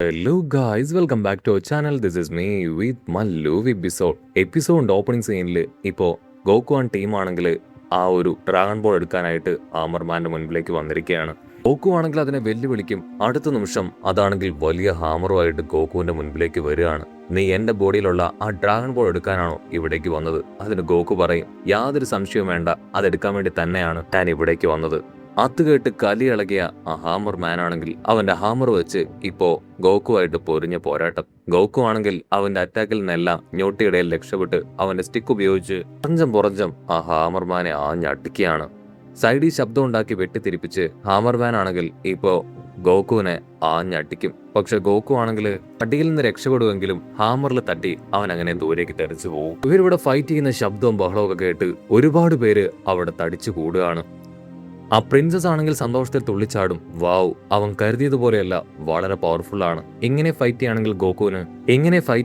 Hello guys, welcome back to our channel. This is me with Mallu episode opening സീനിൽ ഇപ്പോൾ Goku and team ആണെങ്കിൽ ആ ഒരു dragon ball എടുക്കാനായിട്ട് ഹാമർമാന്റെ മുൻപിലേക്ക് വന്നിരിക്കുകയാണ്. ഗോക്കു ആണെങ്കിൽ അതിനെ വെല്ലുവിളിക്കും. അടുത്ത നിമിഷം അതാണെങ്കിൽ വലിയ ഹാമറുമായിട്ട് ഗോകുവിന്റെ മുൻപിലേക്ക് വരികയാണ്. നീ എന്റെ ബോഡിയിലുള്ള ആ ഡ്രാഗൺ ബോൾ എടുക്കാനാണോ ഇവിടേക്ക് വന്നത്? അതിന് ഗോകു പറയും, യാതൊരു സംശയവും വേണ്ട, അതെടുക്കാൻ വേണ്ടി തന്നെയാണ് ഞാൻ ഇവിടേക്ക് വന്നത്. അത് കേട്ട് കലി ഇളകിയ ആ ഹാമർ മാൻ ആണെങ്കിൽ അവന്റെ ഹാമർ വെച്ച് ഇപ്പോ ഗോകുവായിട്ട് പൊരിഞ്ഞ പോരാട്ടം. ഗോകു ആണെങ്കിൽ അവന്റെ അറ്റാക്കിൽ നിന്നെല്ലാം ഞൊട്ടിയിടയിൽ രക്ഷപ്പെട്ട് അവന്റെ സ്റ്റിക്ക് ഉപയോഗിച്ച് പുറഞ്ചം ആ ഹാമർമാനെ ആഞ്ഞടിക്കുകയാണ്. സൈഡിൽ ശബ്ദം ഉണ്ടാക്കി വെട്ടിത്തിരിപ്പിച്ച് ഹാമർമാൻ ആണെങ്കിൽ ഇപ്പോ ഗോകുവിനെ ആഞ്ഞടിക്കും. പക്ഷെ ഗോകു ആണെങ്കിൽ അടിയിൽ നിന്ന് രക്ഷപ്പെടുമെങ്കിലും ഹാമറിൽ തട്ടി അവൻ അങ്ങനെ ദൂരേക്ക് തെറിച്ചു പോകും. ഇവരിവിടെ ഫൈറ്റ് ചെയ്യുന്ന ശബ്ദവും ബഹളവും ഒക്കെ കേട്ട് ഒരുപാട് പേര് അവിടെ തടിച്ചു കൂടുകയാണ്. ആ പ്രിൻസസ് ആണെങ്കിൽ സന്തോഷത്തിൽ തുള്ളിച്ചാടും. വാവ്, അവൻ കരുതിയതുപോലെയല്ല, വളരെ പവർഫുൾ ആണ്. ഇങ്ങനെ ഫൈറ്റ്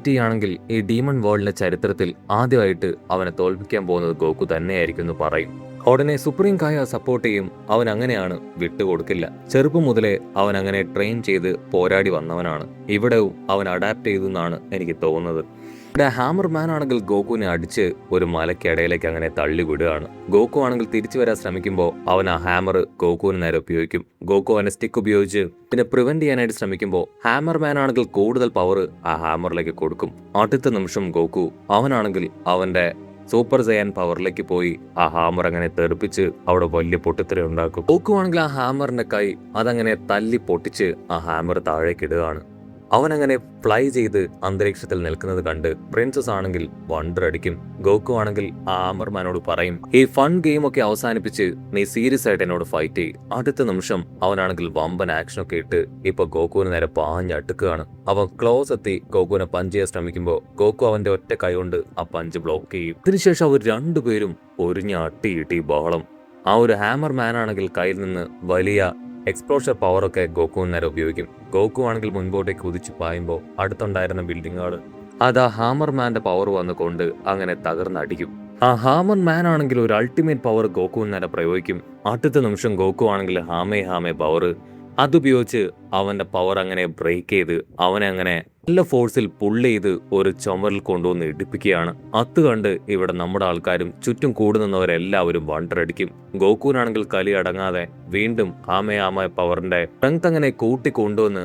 ചെയ്യുകയാണെങ്കിൽ ഈ ഡീമൺ വേൾഡിന്റെ ചരിത്രത്തിൽ ആദ്യമായിട്ട് അവനെ തോൽപ്പിക്കാൻ പോകുന്നത് ഗോകു തന്നെയായിരിക്കും എന്ന് പറയും. ഉടനെ സുപ്രീം കായ സപ്പോർട്ട് ചെയ്യും. അവൻ അങ്ങനെയാണ്, വിട്ടുകൊടുക്കില്ല. ചെറുപ്പം മുതലേ അവൻ അങ്ങനെ ട്രെയിൻ ചെയ്ത് പോരാടി വന്നവനാണ്. ഇവിടെയും അവൻ അഡാപ്റ്റ് ചെയ്തു എന്നാണ് എനിക്ക് തോന്നുന്നത്. ഇവിടെ ഹാമർ മാൻ ആണെങ്കിൽ ഗോകുവിനെ അടിച്ച് ഒരു മലക്കിടയിലേക്ക് അങ്ങനെ തള്ളി വിടുകയാണ്. ഗോകു ആണെങ്കിൽ തിരിച്ചു വരാൻ ശ്രമിക്കുമ്പോൾ അവൻ ആ ഹാമർ ഗോകുവിന് നേരെ ഉപയോഗിക്കും. ഗോകു അവനെ സ്റ്റിക്ക് ഉപയോഗിച്ച് പിന്നെ പ്രിവെന്റ് ചെയ്യാനായിട്ട് ശ്രമിക്കുമ്പോൾ ഹാമർ മാൻ ആണെങ്കിൽ കൂടുതൽ പവർ ആ ഹാമറിലേക്ക് കൊടുക്കും. അടുത്ത നിമിഷം ഗോകു അവനാണെങ്കിൽ അവന്റെ സൂപ്പർ സയൻ പവറിലേക്ക് പോയി ആ ഹാമർ അങ്ങനെ തെറിപ്പിച്ച് അവിടെ വലിയ പൊട്ടിത്തെറി ഉണ്ടാക്കും. ഗോകു ആണെങ്കിൽ ആ ഹാമറിന്റെ കൈ അതങ്ങനെ തല്ലി പൊട്ടിച്ച് ആ ഹാമർ താഴേക്ക് ഇടുകയാണ്. അവനങ്ങനെ ഫ്ലൈ ചെയ്ത് അന്തരീക്ഷത്തിൽ നിൽക്കുന്നത് കണ്ട് പ്രിൻസസ് ആണെങ്കിൽ വണ്ടർ അടിക്കും. ഗോകു ആണെങ്കിൽ ആ ഹാമർമാനോട് പറയും, ഈ ഫൺ ഗെയിം ഒക്കെ അവസാനിപ്പിച്ച് നീ സീരിയസ് ആയിട്ട് എന്നോട് ഫൈറ്റ് ചെയ്യും. അടുത്ത നിമിഷം അവനാണെങ്കിൽ വമ്പൻ ആക്ഷനൊക്കെ ഇട്ട് ഇപ്പൊ ഗോകുവിന് നേരെ പാഞ്ഞടുക്കുകയാണ്. അവൻ ക്ലോസ് എത്തി ഗോകുവിനെ പഞ്ച് ചെയ്യാൻ ശ്രമിക്കുമ്പോൾ ഗോകു അവന്റെ ഒറ്റ കൈ കൊണ്ട് ആ പഞ്ച് ബ്ലോക്ക് ചെയ്യും. ഇതിനുശേഷം അവർ രണ്ടുപേരും ഒരിഞ്ഞ അട്ടിയിട്ടി ബഹളം. ആ ഒരു ഹാമർ മാൻ ആണെങ്കിൽ കയ്യിൽ നിന്ന് വലിയ എക്സ്പ്ലോഷർ പവറൊക്കെ ഗോകുവിന് നേരെ ഉപയോഗിക്കും. ഗോകു ആണെങ്കിൽ മുൻപോട്ടേക്ക് കുതിച്ചു പായുമ്പോൾ അടുത്തുണ്ടായിരുന്ന ബിൽഡിങ്ങുകൾ ആ ഹാമർ മാന്റെ പവർ വന്നുകൊണ്ട് അങ്ങനെ തകർന്നടിക്കും. ആ ഹാമർ മാൻ ആണെങ്കിൽ ഒരു അൾട്ടിമേറ്റ് പവർ ഗോകുവിന് നേരെ പ്രയോഗിക്കും. അടുത്ത നിമിഷം ഗോകു ആണെങ്കിൽ ഹാമേ പവർ അതുപയോഗിച്ച് അവന്റെ പവർ അങ്ങനെ ബ്രേക്ക് ചെയ്ത് അവനെ അങ്ങനെ നല്ല ഫോഴ്സിൽ പുള്ള് ചെയ്ത് ഒരു ചുമരിൽ കൊണ്ടുവന്ന് ഇടിപ്പിക്കുകയാണ്. അത് കണ്ട് ഇവിടെ നമ്മുടെ ആൾക്കാരും ചുറ്റും കൂടുന്നവരെല്ലാവരും വണ്ടറടിക്കും. ഗോകുവിനാണെങ്കിൽ കലി അടങ്ങാതെ വീണ്ടും ഹാമേ പവറിന്റെ സ്ട്രെങ്ത് അങ്ങനെ കൂട്ടി കൊണ്ടുവന്ന്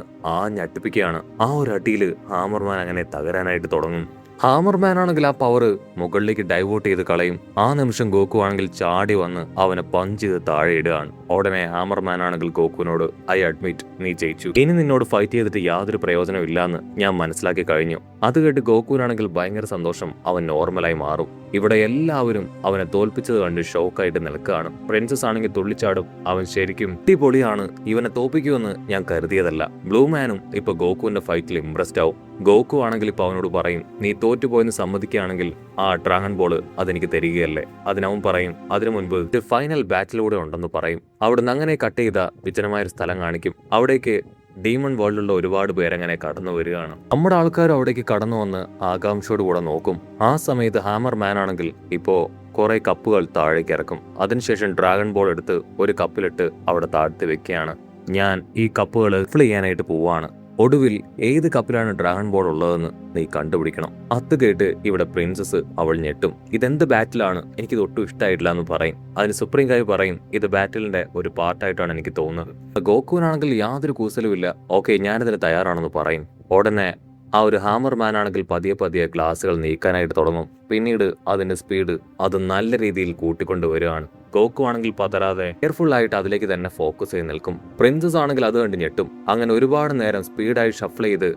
ഞട്ടിപ്പിക്കുകയാണ്. ആ ഒരു അടിയിൽ ഹാമർമാൻ അങ്ങനെ തകരാനായിട്ട് തുടങ്ങും. ഹാമർമാൻ ആണെങ്കിൽ ആ പവർ മുകളിലേക്ക് ഡൈവേർട്ട് ചെയ്ത് കളയും. ആ നിമിഷം ഗോകു ആണെങ്കിൽ ചാടി വന്ന് അവനെ പഞ്ച് ചെയ്ത് താഴെ ഇടുകയാണ്. ഉടനെ ഹാമർമാൻ ആണെങ്കിൽ ഗോകുവിനോട്, ഐ അഡ്മിറ്റ്, നീ ജയിച്ചു. ഇനി നിന്നോട് ഫൈറ്റ് ചെയ്തിട്ട് യാതൊരു പ്രയോജനം ഇല്ലാന്ന് ഞാൻ മനസ്സിലാക്കി കഴിഞ്ഞു. അത് കേട്ട് ഗോകുവിനാണെങ്കിൽ ഭയങ്കര സന്തോഷം. അവൻ നോർമലായി മാറും. ഇവിടെ എല്ലാവരും അവനെ തോൽപ്പിച്ചത് കണ്ട് ഷോക്കായിട്ട് നിൽക്കുകയാണ്. പ്രിൻസസ് ആണെങ്കിൽ തുള്ളിച്ചാടും. അവൻ ശരിക്കും അടിപൊളിയാണ്, ഇവനെ തോൽപ്പിക്കുമെന്ന് ഞാൻ കരുതിയതല്ല. ബ്ലൂ മാനും ഇപ്പൊ ഗോകുവിന്റെ ഫൈറ്റിൽ ഇംപ്രസ്ഡ് ആവും. ഗോകു ആണെങ്കിൽ ഇപ്പൊ അവനോട് പറയും, നീ തോറ്റുപോയെന്ന് സമ്മതിക്കുകയാണെങ്കിൽ ആ ഡ്രാഗൺ ബോൾ അതെനിക്ക് തരികയല്ലേ? അതിനവൻ പറയും, അതിനു മുൻപ് ഒരു ഫൈനൽ ബാറ്റിലൂടെ ഉണ്ടെന്ന് പറയും. അവിടുന്ന് അങ്ങനെ കട്ട് ചെയ്ത വിജനമായൊരു സ്ഥലം കാണിക്കും. അവിടേക്ക് ഡീമൺ വേൾഡിലുള്ള ഒരുപാട് പേരങ്ങനെ കടന്നു വരികയാണ്. നമ്മുടെ ആൾക്കാർ അവിടേക്ക് കടന്നു വന്ന് ആകാംക്ഷയോട് കൂടെ നോക്കും. ആ സമയത്ത് ഹാമർ മാൻ ആണെങ്കിൽ ഇപ്പോ കുറെ കപ്പുകൾ താഴേക്ക് ഇറക്കും. അതിനുശേഷം ഡ്രാഗൺ ബോൾ എടുത്ത് ഒരു കപ്പിലിട്ട് അവിടെ താഴ്ത്തി വെക്കുകയാണ്. ഞാൻ ഈ കപ്പുകൾ ഫിൽ ചെയ്യാനായിട്ട് പോവാണ്. ഒടുവിൽ ഏത് കപ്പിലാണ് ഡ്രാഗൺ ബോൾ ഉള്ളതെന്ന് നീ കണ്ടുപിടിക്കണം. അത് കേട്ട് ഇവിടെ പ്രിൻസസ് അവൾ ഞെട്ടും. ഇതെന്ത് ബാറ്റിലാണ്, എനിക്കിത് ഒട്ടും ഇഷ്ടമായിട്ടില്ല എന്ന് പറയും. അതിന് സുപ്രീം കായ് പറയും, ഇത് ബാറ്റിലിന്റെ ഒരു പാർട്ടായിട്ടാണ് എനിക്ക് തോന്നുന്നത്. ഗോകുവിനാണെങ്കിൽ യാതൊരു കൂസലും ഇല്ല. ഓക്കെ, ഞാനിതിന് തയ്യാറാണെന്ന് പറയും. ഉടനെ ആ ഒരു ഹാമർ മാൻ ആണെങ്കിൽ പതിയെ ഗ്ലാസുകൾ നീക്കാനായിട്ട് തുടങ്ങും. പിന്നീട് അതിന്റെ സ്പീഡ് അത് നല്ല രീതിയിൽ കൂട്ടിക്കൊണ്ടുവരികയാണ്. ഗോകു ആണെങ്കിൽ പതരാതെ കെയർഫുൾ ആയിട്ട് അതിലേക്ക് തന്നെ ഫോക്കസ് ചെയ്ത് നിൽക്കും. പ്രിൻസസ് ആണെങ്കിൽ അത് കണ്ട് ഞെട്ടും. അങ്ങനെ ഒരുപാട് നേരം സ്പീഡായി ഷഫിൾ ചെയ്ത്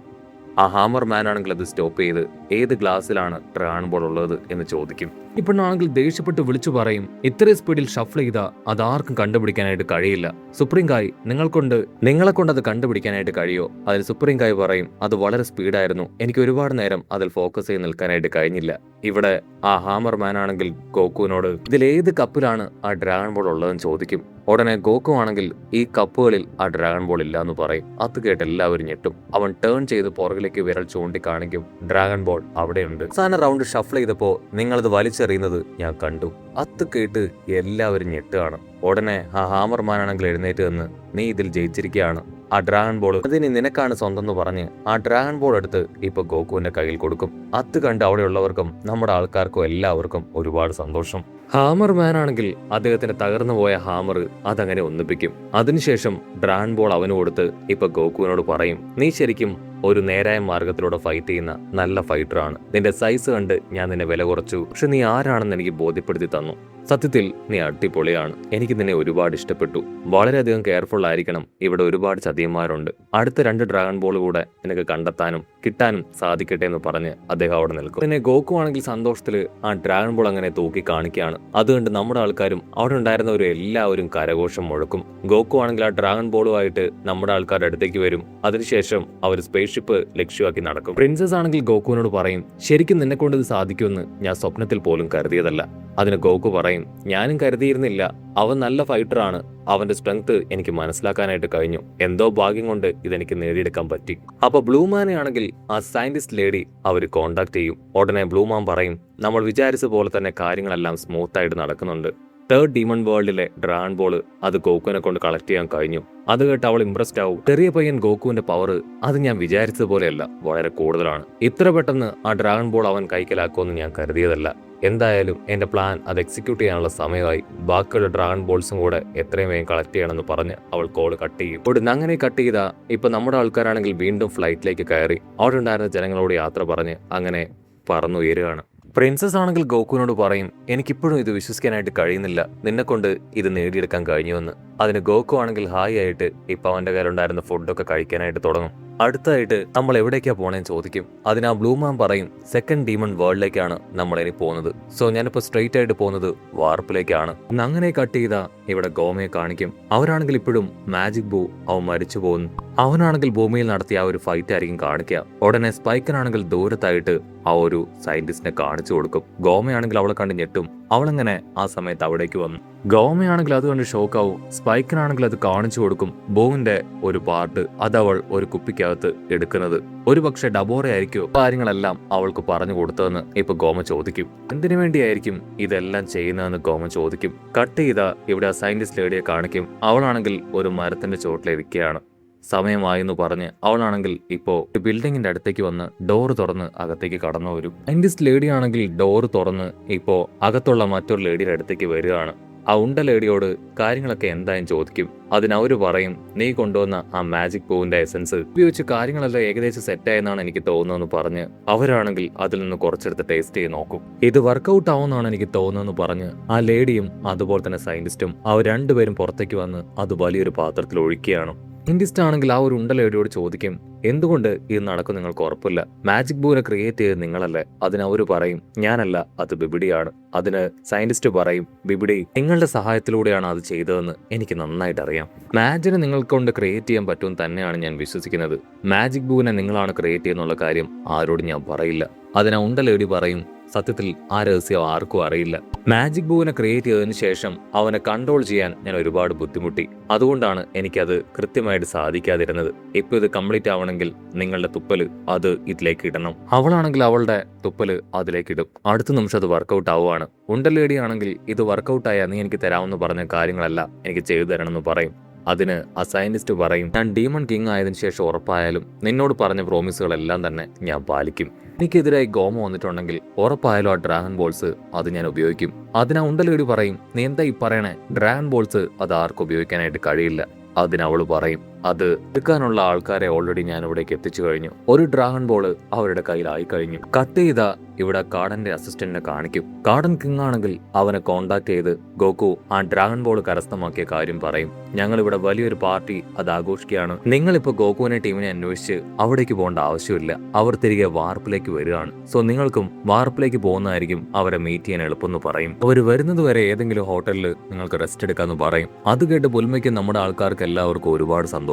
ആ ഹാമർ മാൻ ആണെങ്കിൽ അത് സ്റ്റോപ്പ് ചെയ്ത് ഏത് ഗ്ലാസ്സിലാണ് ഡ്രാഗൺ ബോൾ ഉള്ളത് എന്ന് ചോദിക്കും. ഇപ്പോഴാണെങ്കിൽ ദേഷ്യപ്പെട്ട് വിളിച്ചു പറയും, ഇത്രയും സ്പീഡിൽ ഷഫിൾ ചെയ്താൽ അതാർക്കും കണ്ടുപിടിക്കാനായിട്ട് കഴിയില്ല. സുപ്രീം കായ് നിങ്ങളെ കൊണ്ട് അത് കണ്ടുപിടിക്കാനായിട്ട് കഴിയോ? അതിൽ സുപ്രീം കായ് പറയും, അത് വളരെ സ്പീഡായിരുന്നു, എനിക്ക് ഒരുപാട് നേരം അതിൽ ഫോക്കസ് ചെയ്ത് നിൽക്കാനായിട്ട് കഴിഞ്ഞില്ല. ഇവിടെ ആ ഹാമർ മാൻ ആണെങ്കിൽ ഗോകുവിനോട് ഇതിൽ ഏത് കപ്പിലാണ് ആ ഡ്രാഗൺ ബോൾ ഉള്ളതെന്ന് ചോദിക്കും. ഉടനെ ഗോകു ആണെങ്കിൽ ഈ കപ്പുകളിൽ ആ ഡ്രാഗൺ ബോൾ ഇല്ല എന്ന് പറയും. അത് കേട്ട് എല്ലാവരും ഞെട്ടും. അവൻ ടേൺ ചെയ്ത് പുറകിലേക്ക് വിരൽ ചൂണ്ടിക്കാണിക്കും. ഡ്രാഗൺ ബോൾ അവിടെയുണ്ട്. അവസാന റൗണ്ട് ഷഫിൾ ചെയ്തപ്പോ നിങ്ങളത് വലിച്ചെറിയുന്നത് ഞാൻ കണ്ടു. അത് കേട്ട് എല്ലാവരും ഞെട്ടുകയാണ്. ഉടനെ ആ ഹാമർമാനാണെങ്കിൽ എഴുന്നേറ്റ് നിന്ന്, നീ ഇതിൽ ജയിച്ചിരിക്കുകയാണ്, ആ ഡ്രാഗൺ ബോൾ അതിന് നിനക്കാണ് സ്വന്തം എന്ന് പറഞ്ഞ് ആ ഡ്രാഗൺ ബോൾ എടുത്ത് ഇപ്പൊ ഗോകുവിന്റെ കയ്യിൽ കൊടുക്കും. അത് കണ്ട് അവിടെയുള്ളവർക്കും നമ്മുടെ ആൾക്കാർക്കും എല്ലാവർക്കും ഒരുപാട് സന്തോഷം. ഹാമർ മാൻ ആണെങ്കിൽ അദ്ദേഹത്തിന്റെ തകർന്നു പോയ ഹാമർ അതങ്ങനെ ഒന്നിപ്പിക്കും. അതിനുശേഷം ഡ്രാഗൺ ബോൾ അവന് കൊടുത്ത് ഇപ്പൊ ഗോകുവിനോട് പറയും, നീ ശരിക്കും ഒരു നേരായ മാർഗത്തിലൂടെ ഫൈറ്റ് ചെയ്യുന്ന നല്ല ഫൈറ്ററാണ്. നിന്റെ സൈസ് കണ്ട് ഞാൻ നിന്നെ വില കുറച്ചു, പക്ഷെ നീ ആരാണെന്ന് എനിക്ക് ബോധ്യപ്പെടുത്തി തന്നു. സത്യത്തിൽ നീ അടിപൊളിയാണ്. എനിക്ക് നിന്നെ ഒരുപാട് ഇഷ്ടപ്പെട്ടു. വളരെയധികം കെയർഫുൾ ആയിരിക്കണം. ഇവിടെ ഒരുപാട് ചതിയന്മാരുണ്ട്. അടുത്ത 2 ഡ്രാഗൺ ബോൾ കൂടെ നിനക്ക് കണ്ടെത്താനും കിട്ടാനും സാധിക്കട്ടെ എന്ന് പറഞ്ഞ് അദ്ദേഹം അവിടെ നിൽക്കും. പിന്നെ ഗോകു ആണെങ്കിൽ സന്തോഷത്തിൽ ആ ഡ്രാഗൺ ബോൾ അങ്ങനെ തൂക്കി കാണിക്കുകയാണ്. അതുകൊണ്ട് നമ്മുടെ ആൾക്കാരും അവിടെ ഉണ്ടായിരുന്നവരും എല്ലാവരും കരഘോഷം മുഴക്കും. ഗോകു ആണെങ്കിൽ ആ ഡ്രാഗൺ ബോളുമായിട്ട് നമ്മുടെ ആൾക്കാരുടെ അടുത്തേക്ക് വരും. അതിനുശേഷം അവർ സ്പേസ് ഷിപ്പ് ലക്ഷ്യമാക്കി നടക്കും. പ്രിൻസസ് ആണെങ്കിൽ ഗോകുവിനോട് പറയും, ശരിക്കും നിന്നെ കൊണ്ട് ഇത് സാധിക്കുമെന്ന് ഞാൻ സ്വപ്നത്തിൽ പോലും കരുതിയതല്ല. അതിന് ഗോകു പറയും, ഞാനും കരുതിയിരുന്നില്ല. അവൻ നല്ല ഫൈറ്ററാണ്. അവന്റെ സ്ട്രെങ്ത് എനിക്ക് മനസ്സിലാക്കാനായിട്ട് കഴിഞ്ഞു. എന്തോ ഭാഗ്യം കൊണ്ട് ഇതെനിക്ക് നേടിയെടുക്കാൻ പറ്റി. അപ്പൊ ബ്ലൂമാനെ ആണെങ്കിൽ ആ സയന്റിസ്റ്റ് ലേഡി അവർ കോണ്ടാക്ട് ചെയ്യും. ഉടനെ ബ്ലൂമാൻ പറയും, നമ്മൾ വിചാരിച്ച പോലെ തന്നെ കാര്യങ്ങളെല്ലാം സ്മൂത്ത് ആയിട്ട് നടക്കുന്നുണ്ട്. 3rd ഡീമൺ വേൾഡിലെ ഡ്രാഗൺ ബോൾ അത് ഗോകുവിനെ കൊണ്ട് കളക്ട് ചെയ്യാൻ കഴിഞ്ഞു. അത് കേട്ട് അവൾ ഇംപ്രസ്ഡ് ആവും. ചെറിയ പയ്യൻ ഗോകുവിന്റെ പവർ അത് ഞാൻ വിചാരിച്ചത് പോലെയല്ല, വളരെ കൂടുതലാണ്. ഇത്ര പെട്ടെന്ന് ആ ഡ്രാഗൺ ബോൾ അവൻ കൈക്കലാക്കുമെന്ന് ഞാൻ കരുതിയതല്ല. എന്തായാലും എന്റെ പ്ലാൻ അത് എക്സിക്യൂട്ട് ചെയ്യാനുള്ള സമയമായി. ബാക്കിയുള്ള ഡ്രാഗൺ ബോൾസും കൂടെ എത്രയും വേഗം കളക്ട് ചെയ്യണമെന്ന് പറഞ്ഞ് അവൾ കോൾ കട്ട് ചെയ്യും. ഇവിടുന്ന് അങ്ങനെ കട്ട് ചെയ്താ ഇപ്പൊ നമ്മുടെ ആൾക്കാരാണെങ്കിൽ വീണ്ടും ഫ്ലൈറ്റിലേക്ക് കയറി അവിടെ ഉണ്ടായിരുന്ന ജനങ്ങളോട് യാത്ര പറഞ്ഞ് അങ്ങനെ പറന്നുയരുകയാണ്. പ്രിൻസസ് ആണെങ്കിൽ ഗോകുവിനോട് പറയും, എനിക്കിപ്പോഴും ഇത് വിശ്വസിക്കാനായിട്ട് കഴിയുന്നില്ല, നിന്നെ കൊണ്ട് ഇത് നേടിയെടുക്കാൻ കഴിഞ്ഞുവെന്ന്. അതിന് ഗോകു ആണെങ്കിൽ ഹായ് ആയിട്ട് ഇപ്പൊ അവന്റെ കയ്യിലുണ്ടായിരുന്ന ഫുഡൊക്കെ കഴിക്കാനായിട്ട് തുടങ്ങും. അടുത്തായിട്ട് നമ്മൾ എവിടേക്കാ പോണേന്ന് ചോദിക്കും. അതിന് ആ ബ്ലൂമാൻ പറയും, 2nd ഡീമൺ വേൾഡിലേക്കാണ് നമ്മൾ ഇനി പോകുന്നത്. സോ ഞാനിപ്പോ സ്ട്രെയിറ്റ് ആയിട്ട് പോകുന്നത് വാർപ്പിലേക്കാണ്. അങ്ങനെ കട്ട് ചെയ്താ ഇവിടെ ഗോമയെ കാണിക്കും. അവരാണെങ്കിൽ ഇപ്പോഴും മാജിക് ബൂ അവൻ മരിച്ചു പോകുന്നു. അവനാണെങ്കിൽ ഭൂമിയിൽ നടത്തിയ ആ ഒരു ഫൈറ്റ് ആയിരിക്കും കാണിക്കുക. ഉടനെ സ്പൈക്കനാണെങ്കിൽ ദൂരത്തായിട്ട് ആ ഒരു സയന്റിസ്റ്റിനെ കാണിച്ചു കൊടുക്കും. ഗോമയാണെങ്കിൽ അവളെ കണ്ട് ഞെട്ടും. അവളങ്ങനെ ആ സമയത്ത് അവിടേക്ക് വന്നു. ഗോമയാണെങ്കിൽ അത് കണ്ട് ഷോക്കാവും. സ്പൈക്കനാണെങ്കിൽ അത് കാണിച്ചു കൊടുക്കും. ബോവിന്റെ ഒരു പാർട്ട് അത് അവൾ ഒരു കുപ്പിക്കകത്ത് എടുക്കുന്നത്. ഒരുപക്ഷെ ഡബോറ ആയിരിക്കോ കാര്യങ്ങളെല്ലാം അവൾക്ക് പറഞ്ഞു കൊടുത്തതെന്ന് ഇപ്പൊ ഗോമ ചോദിക്കും. എന്തിനു വേണ്ടിയായിരിക്കും ഇതെല്ലാം ചെയ്യുന്നതെന്ന് ഗോമ ചോദിക്കും. കട്ട് ചെയ്ത ഇവിടെ ആ സയന്റിസ്റ്റ് ലേഡിയെ കാണിക്കും. അവളാണെങ്കിൽ ഒരു മരത്തിന്റെ ചോട്ടിലിരിക്കുകയാണ്. സമയമായെന്ന് പറഞ്ഞ് അവളാണെങ്കിൽ ഇപ്പോ ബിൽഡിങ്ങിന്റെ അടുത്തേക്ക് വന്ന് ഡോറ് തുറന്ന് അകത്തേക്ക് കടന്നു വരും. സയന്റിസ്റ്റ് ലേഡി ആണെങ്കിൽ ഡോറ് തുറന്ന് ഇപ്പോ അകത്തുള്ള മറ്റൊരു ലേഡിയുടെ അടുത്തേക്ക് വരികയാണ്. ആ ഉണ്ട ലേഡിയോട് കാര്യങ്ങളൊക്കെ എന്തായാലും ചോദിക്കും. അതിനവര് പറയും, നീ കൊണ്ടുവന്ന ആ മാജിക് പൂവിന്റെ എസൻസ് ഉപയോഗിച്ച് കാര്യങ്ങളെല്ലാം ഏകദേശം സെറ്റായെന്നാണ് എനിക്ക് തോന്നുന്നതെന്ന് പറഞ്ഞ് അവരാണെങ്കിൽ അതിൽ നിന്ന് കുറച്ചെടുത്ത് ടേസ്റ്റ് ചെയ്ത് നോക്കും. ഇത് വർക്കൗട്ട് ആവുമെന്നാണ് എനിക്ക് തോന്നുന്നതെന്ന് പറഞ്ഞ് ആ ലേഡിയും അതുപോലെ തന്നെ സയന്റിസ്റ്റും അവർ രണ്ടുപേരും പുറത്തേക്ക് വന്ന് അത് വലിയൊരു പാത്രത്തിൽ ഒഴിക്കുകയാണ്. സയന്റിസ്റ്റ് ആണെങ്കിൽ ആ ഒരു ഉണ്ട ലേഡിയോട് ചോദിക്കും, എന്തുകൊണ്ട് ഇത് നടക്കും നിങ്ങൾക്ക് ഉറപ്പില്ല? മാജിക് ബൂനെ ക്രിയേറ്റ് ചെയ്ത് നിങ്ങളല്ലേ? അതിന് അവര് പറയും, ഞാനല്ല, അത് ബിബിഡിയാണ്. അതിന് സയന്റിസ്റ്റ് പറയും, ബിബിഡി നിങ്ങളുടെ സഹായത്തിലൂടെയാണ് അത് ചെയ്തതെന്ന് എനിക്ക് നന്നായിട്ട് അറിയാം. മാജിനെ നിങ്ങൾക്ക് കൊണ്ട് ക്രിയേറ്റ് ചെയ്യാൻ പറ്റുമെന്ന് തന്നെയാണ് ഞാൻ വിശ്വസിക്കുന്നത്. മാജിക് ബൂനെ നിങ്ങളാണ് ക്രിയേറ്റ് ചെയ്യുന്നുള്ള കാര്യം ആരോടും ഞാൻ പറയില്ല. അതിന് ഉണ്ട ലേഡി പറയും, സത്യത്തിൽ ആ രഹസ്യം ആർക്കും അറിയില്ല. മാജിക് ബൂവിനെ ക്രിയേറ്റ് ചെയ്തതിനു ശേഷം അവനെ കൺട്രോൾ ചെയ്യാൻ ഞാൻ ഒരുപാട് ബുദ്ധിമുട്ടി. അതുകൊണ്ടാണ് എനിക്കത് കൃത്യമായിട്ട് സാധിക്കാതിരുന്നത്. ഇപ്പൊ ഇത് കംപ്ലീറ്റ് ആവണമെങ്കിൽ നിങ്ങളുടെ തുപ്പല് അത് ഇതിലേക്ക് ഇടണം. അവളാണെങ്കിൽ അവളുടെ തുപ്പല് അതിലേക്ക് ഇടും. അടുത്ത നിമിഷം അത് വർക്കൗട്ട് ആവുകയാണ്. ഉണ്ടലേടി ആണെങ്കിൽ ഇത് വർക്കൗട്ടായാൽ നീ എനിക്ക് തരാമെന്ന് പറഞ്ഞ കാര്യങ്ങളെല്ലാം എനിക്ക് ചെയ്തു തരണമെന്ന് പറയും. അതിന് ആ സയന്റിസ്റ്റ് പറയും, ഞാൻ ഡീമൺ കിങ് ആയതിനു ശേഷം ഉറപ്പായാലും നിന്നോട് പറഞ്ഞ പ്രോമിസുകളെല്ലാം തന്നെ ഞാൻ പാലിക്കും. എനിക്കെതിരായി ഗോമ വന്നിട്ടുണ്ടെങ്കിൽ ഉറപ്പായാലും ആ ഡ്രാഗൺ ബോൾസ് അത് ഞാൻ ഉപയോഗിക്കും. അതിനാ ഉണ്ടലേടി പറയും, നീ എന്താ ഈ പറയണേ? ഡ്രാഗൺ ബോൾസ് അത് ആർക്കും ഉപയോഗിക്കാനായിട്ട് കഴിയില്ല. അതിനവള് പറയും, അത് എടുക്കാനുള്ള ആൾക്കാരെ ഓൾറെഡി ഞാൻ ഇവിടേക്ക് എത്തിച്ചു കഴിഞ്ഞു. ഒരു ഡ്രാഗൺ ബോൾ അവരുടെ കയ്യിലായി കഴിഞ്ഞു. കട്ട് ചെയ്ത ഇവിടെ കാർഡന്റെ അസിസ്റ്റന്റിനെ കാണിക്കും. കാർഡൻ കിങ് ആണെങ്കിൽ അവനെ കോണ്ടാക്ട് ചെയ്ത് ഗോകു ആ ഡ്രാഗൺ ബോൾ കരസ്ഥമാക്കിയ കാര്യം പറയും. ഞങ്ങൾ ഇവിടെ വലിയൊരു പാർട്ടി അത് ആഘോഷിക്കുകയാണ്. നിങ്ങളിപ്പോ ഗോകുവിനെ ടീമിനെ അന്വേഷിച്ച് അവിടേക്ക് പോകേണ്ട ആവശ്യമില്ല. അവർ തിരികെ വാർപ്പിലേക്ക് വരികയാണ്. സോ നിങ്ങൾക്കും വാർപ്പിലേക്ക് പോകുന്നതായിരിക്കും അവരെ മീറ്റ് ചെയ്യാൻ എളുപ്പമെന്ന് പറയും. അവർ വരുന്നത് വരെ ഏതെങ്കിലും ഹോട്ടലിൽ നിങ്ങൾക്ക് റെസ്റ്റ് എടുക്കാന്ന് പറയും. അത് കേട്ട് പുൽമയ്ക്ക് നമ്മുടെ ആൾക്കാർക്ക് എല്ലാവർക്കും ഒരുപാട് സന്തോഷം.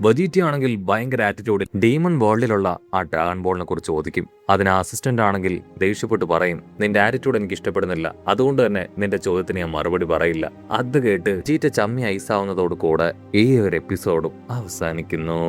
വജീറ്റി ആണെങ്കിൽ ഭയങ്കര ആറ്റിറ്റ്യൂഡിൽ ഡീമൺ വേൾഡിലുള്ള ആ ഡ്രാഗൺ ബോളിനെ കുറിച്ച് ചോദിക്കും. അതിന് അസിസ്റ്റന്റ് ആണെങ്കിൽ ദേഷ്യപ്പെട്ട് പറയും, നിന്റെ ആറ്റിറ്റ്യൂഡ് എനിക്ക് ഇഷ്ടപ്പെടുന്നില്ല, അതുകൊണ്ട് തന്നെ നിന്റെ ചോദ്യത്തിന് ഞാൻ മറുപടി പറയില്ല. അത് കേട്ട് ചീറ്റ ചമ്മി ഐസാവുന്നതോട് കൂടെ ഈ ഒരു എപ്പിസോഡും അവസാനിക്കുന്നു.